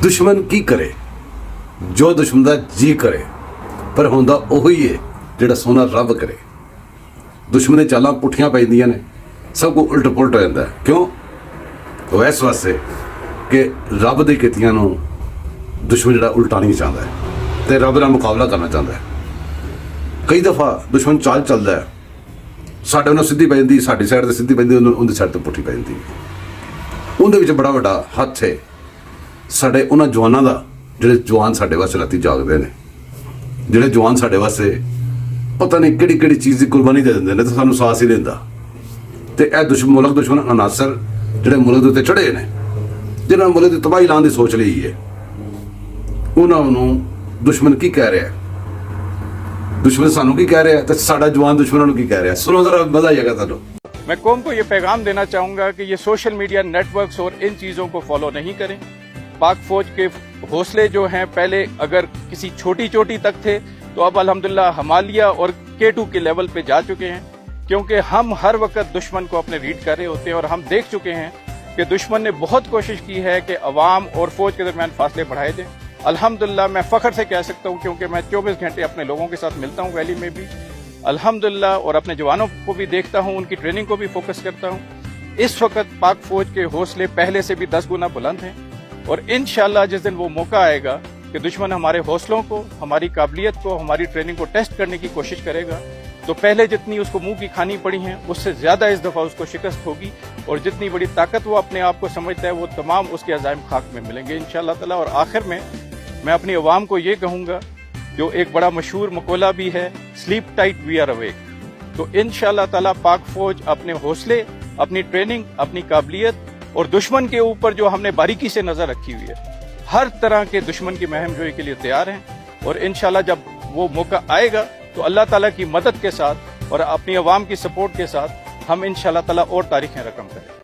ਦੁਸ਼ਮਣ ਕੀ ਕਰੇ, ਜੋ ਦੁਸ਼ਮਣ ਦਾ ਜੀ ਕਰੇ, ਪਰ ਹੁੰਦਾ ਉਹੀ ਹੈ ਜਿਹੜਾ ਸੋਹਣਾ ਰੱਬ ਕਰੇ। ਦੁਸ਼ਮਣ ਦੀਆਂ ਚਾਲਾਂ ਪੁੱਠੀਆਂ ਪੈਂਦੀਆਂ ਨੇ, ਸਭ ਕੁਝ ਉਲਟ ਪੁਲਟ ਹੋ ਜਾਂਦਾ। ਕਿਉਂ? ਉਹ ਇਸ ਵਾਸਤੇ ਕਿ ਰੱਬ ਦੀ ਕੀਤੀਆਂ ਨੂੰ ਦੁਸ਼ਮਣ ਜਿਹੜਾ ਉਲਟਾਣੀ ਚਾਹੁੰਦਾ ਹੈ ਤੇ ਰੱਬ ਨਾਲ ਮੁਕਾਬਲਾ ਕਰਨਾ ਚਾਹੁੰਦਾ ਹੈ। ਕਈ ਦਫਾ ਦੁਸ਼ਮਣ ਚਾਲ ਚੱਲਦਾ ਹੈ, ਸਾਡੇ ਨਾਲ ਸਿੱਧੀ ਪੈ ਜਾਂਦੀ, ਸਾਡੀ ਸਾਈਡ ਤੇ ਸਿੱਧੀ ਪੈਂਦੀ, ਉਹਦੀ ਸਾਈਡ ਤੇ ਪੁੱਠੀ ਪੈ ਜਾਂਦੀ। ਉਹਦੇ ਵਿੱਚ ਬੜਾ ਵੱਡਾ ਹੱਥ ਹੈ ਸਾਡੇ ਉਹਨਾਂ ਜਵਾਨਾਂ ਦਾ, ਜਿਹੜੇ ਜਵਾਨ ਸਾਡੇ ਵਾਸਤੇ ਰਾਤੀ ਜਾਗਦੇ ਨੇ, ਜਿਹੜੇ ਜਵਾਨ ਸਾਡੇ ਵਾਸਤੇ ਪਤਾ ਨਹੀਂ ਕਿਹੜੀ ਕਿਹੜੀ ਚੀਜ਼ ਦੀ ਕੁਰਬਾਨੀ ਦੇ ਦਿੰਦੇ ਨੇ ਤੇ ਸਾਨੂੰ ਸਾਹਸ ਹੀ ਨਹੀਂ ਦਿੰਦਾ। ਤੇ ਇਹ ਮੁਲਕ ਦੁਸ਼ਮਣ ਅਨਾਸਰ ਜਿਹੜੇ ਮੁਲਕ ਦੇ ਉੱਤੇ ਚੜ੍ਹੇ ਨੇ, ਜਿਨ੍ਹਾਂ ਨੇ ਮੁਲਕ ਦੀ ਤਬਾਹੀ ਲਾਉਣ ਦੀ ਸੋਚ ਲਈ ਹੈ, ਉਹਨਾਂ ਨੂੰ ਦੁਸ਼ਮਣ ਕੀ ਕਹਿ ਰਿਹਾ, ਦੁਸ਼ਮਣ ਸਾਨੂੰ ਕੀ ਕਹਿ ਰਿਹਾ ਤੇ ਸਾਡਾ ਜਵਾਨ ਦੁਸ਼ਮਣਾਂ ਨੂੰ ਕੀ ਕਹਿ ਰਿਹਾ। ਸੁਣੋ ਜ਼ਰਾ, ਮਜ਼ਾ ਆਏਗਾ ਤੁਹਾਨੂੰ। मैं कौम को ये पैगाम देना चाहूँगा कि ये सोशल मीडिया नेटवर्क्स और इन चीज़ों को फॉलो नहीं करें। पाक फौज के हौसले जो हैं पहले अगर किसी छोटी चोटी तक थे तो अब अल्हम्दुलिल्लाह हिमालय और K2 के लेवल पे जा चुके हैं, क्योंकि हम हर वक्त दुश्मन को अपने रीड कर रहे होते हैं और हम देख चुके हैं कि दुश्मन ने बहुत कोशिश की है कि अवाम और फौज के दरमियान फासले बढ़ाए दें। अल्हम्दुलिल्लाह मैं फ़ख्र से कह सकता हूँ, क्योंकि मैं 24 घंटे अपने लोगों के साथ मिलता हूँ वैली में भी, अल्हम्दुलिल्लाह, और अपने जवानों को भी देखता हूँ, उनकी ट्रेनिंग को भी फोकस करता हूँ। इस वक्त पाक फौज के हौसले पहले से भी 10 गुना बुलंद हैं और इंशाअल्लाह जिस दिन वो मौका आएगा कि दुश्मन हमारे हौसलों को, हमारी काबिलियत को, हमारी ट्रेनिंग को टेस्ट करने की कोशिश करेगा, तो पहले जितनी उसको मुंह की खानी पड़ी हैं उससे ज़्यादा इस दफ़ा उसको शिकस्त होगी और जितनी बड़ी ताकत वो अपने आप को समझता है वो तमाम उसके अज़ाइम खाक में मिलेंगे इंशाअल्लाह ताला। और आखिर में मैं अपनी अवाम को ये कहूँगा, जो एक बड़ा मशहूर मकोला भी है, sleep tight we are awake, तो इंशाअल्लाह ताला पाक फौज अपने हौसले, अपनी ट्रेनिंग, अपनी काबिलियत और दुश्मन के ऊपर जो हमने बारीकी से नज़र रखी हुई है, हर तरह के दुश्मन की महम जोई के लिए तैयार हैं। और इंशाअल्लाह जब वो मौका आएगा तो अल्लाह ताला की मदद के साथ और अपनी अवाम की सपोर्ट के साथ हम इंशाअल्लाह ताला और तारीखें रकम करें।